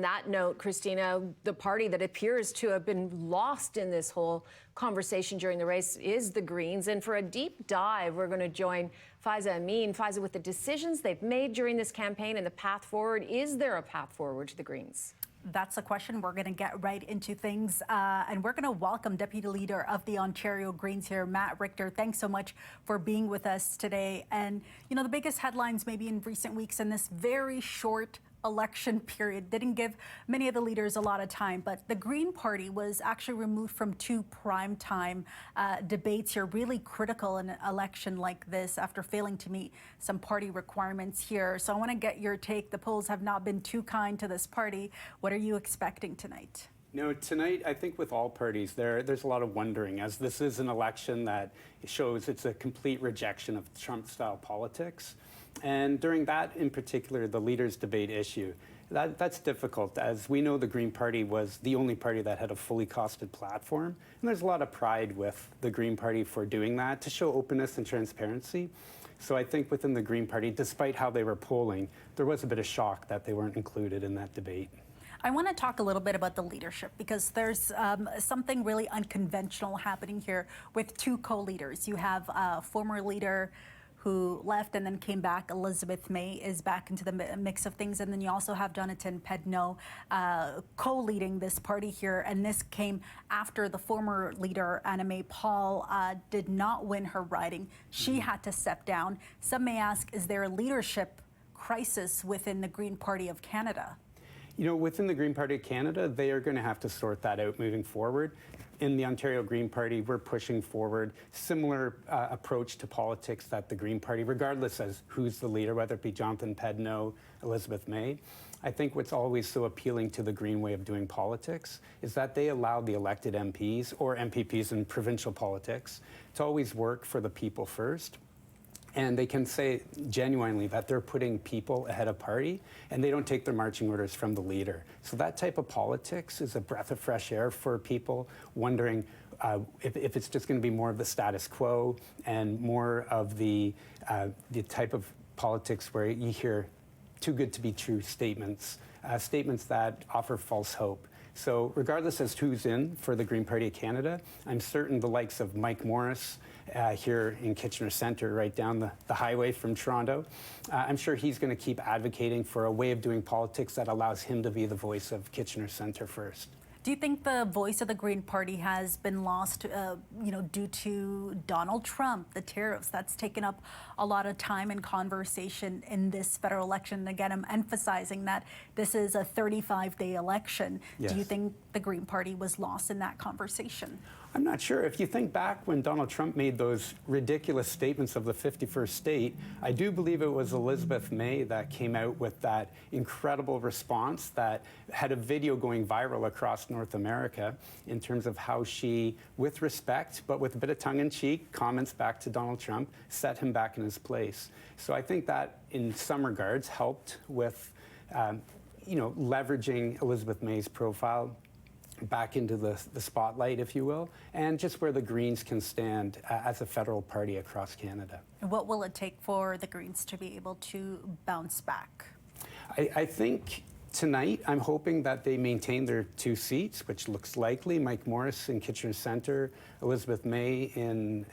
on that note, Christina, the party that appears to have been lost in this whole conversation during the race is the Greens. And for a deep dive, we're going to join Faiza Amin. Faiza, with the decisions they've made during this campaign and the path forward, is there a path forward to the Greens? That's the question. We're going to get right into things. And we're going to welcome Deputy Leader of the Ontario Greens here, Matt Richter. Thanks so much for being with us today. And, you know, the biggest headlines maybe in recent weeks in this very short election period didn't give many of the leaders a lot of time, but the Green Party was actually removed from two primetime debates here, really critical in an election like this after failing to meet some party requirements here. So I want to get your take. The polls have not been too kind to this party. What are you expecting tonight? No, tonight, I think with all parties, there's a lot of wondering, as this is an election that shows it's a complete rejection of Trump-style politics. And during that, in particular, the leaders' debate issue, that's difficult, as we know the Green Party was the only party that had a fully costed platform. And there's a lot of pride with the Green Party for doing that, to show openness and transparency. So I think within the Green Party, despite how they were polling, there was a bit of shock that they weren't included in that debate. I want to talk a little bit about the leadership, because there's something really unconventional happening here with two co-leaders. You have a former leader who left and then came back. Elizabeth May is back into the mix of things. And then you also have Jonathan Pedneau co-leading this party here. And this came after the former leader, Anna May Paul, did not win her riding. She had to step down. Some may ask, is there a leadership crisis within the Green Party of Canada? You know, within the Green Party of Canada, they are going to have to sort that out moving forward. In the Ontario Green Party, we're pushing forward similar approach to politics that the Green Party, regardless as who's the leader, whether it be Jonathan Pedneau, Elizabeth May. I think what's always so appealing to the Green way of doing politics is that they allow the elected MPs or MPPs in provincial politics to always work for the people first. And they can say genuinely that they're putting people ahead of party, and they don't take their marching orders from the leader. So that type of politics is a breath of fresh air for people wondering if it's just going to be more of the status quo and more of the type of politics where you hear too good to be true statements, statements that offer false hope. So regardless as to who's in for the Green Party of Canada, I'm certain the likes of Mike Morris here in Kitchener Centre, right down the highway from Toronto, I'm sure he's going to keep advocating for a way of doing politics that allows him to be the voice of Kitchener Centre first. Do you think the voice of the Green Party has been lost, due to Donald Trump, the tariffs? That's taken up a lot of time and conversation in this federal election. Again, I'm emphasizing that this is a 35-day election. Yes. Do you think the Green Party was lost in that conversation? I'm not sure. If you think back when Donald Trump made those ridiculous statements of the 51st state, I do believe it was Elizabeth May that came out with that incredible response that had a video going viral across North America in terms of how she, with respect, but with a bit of tongue-in-cheek, comments back to Donald Trump, set him back in his place. So I think that, in some regards, helped with, leveraging Elizabeth May's profile back into the spotlight, if you will, and just where the Greens can stand as a federal party across Canada. What will it take for the Greens to be able to bounce back? I think tonight, I'm hoping that they maintain their two seats, which looks likely. Mike Morris in Kitchener Centre, Elizabeth May in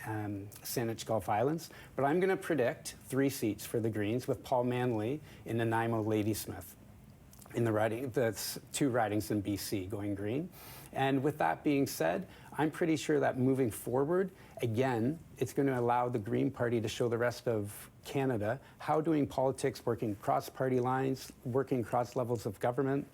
Saanich Gulf Islands. But I'm going to predict 3 seats for the Greens, with Paul Manley in Nanaimo Ladysmith in the 2 ridings in BC going Green. And with that being said, I'm pretty sure that moving forward, again, it's going to allow the Green Party to show the rest of Canada how doing politics, working across party lines, working across levels of government,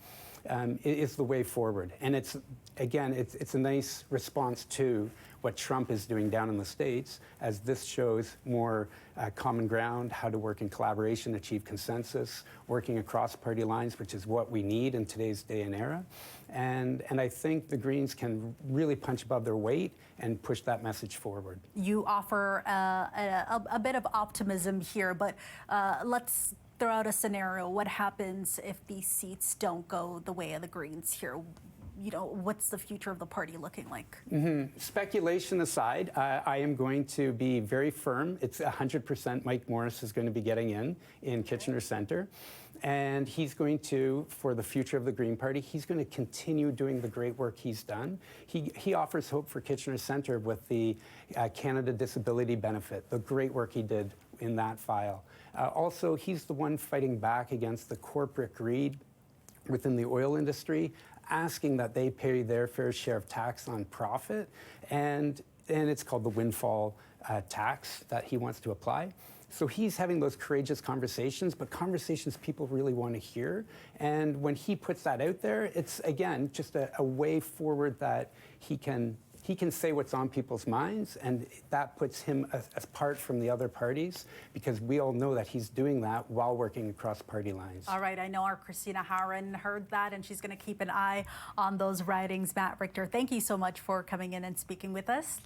is the way forward. And it's a nice response to what Trump is doing down in the States, as this shows more common ground, how to work in collaboration, achieve consensus, working across party lines, which is what we need in today's day and era. And I think the Greens can really punch above their weight and push that message forward. You offer a bit of optimism here, but let's throw out a scenario. What happens if these seats don't go the way of the Greens here? What's the future of the party looking like? Speculation aside, I am going to be very firm. It's 100% Mike Morris is going to be getting in Kitchener Centre. And he's going to, for the future of the Green Party, he's going to continue doing the great work he's done. He offers hope for Kitchener Centre with the Canada Disability Benefit, the great work he did in that file. Also, he's the one fighting back against the corporate greed within the oil industry, asking that they pay their fair share of tax on profit. And it's called the windfall tax that he wants to apply. So he's having those courageous conversations, but conversations people really want to hear. And when he puts that out there, it's, again, just a way forward that he can say what's on people's minds, and that puts him apart from the other parties, because we all know that he's doing that while working across party lines. All right, I know our Christina Harron heard that, and she's going to keep an eye on those ridings. Matt Richter, thank you so much for coming in and speaking with us.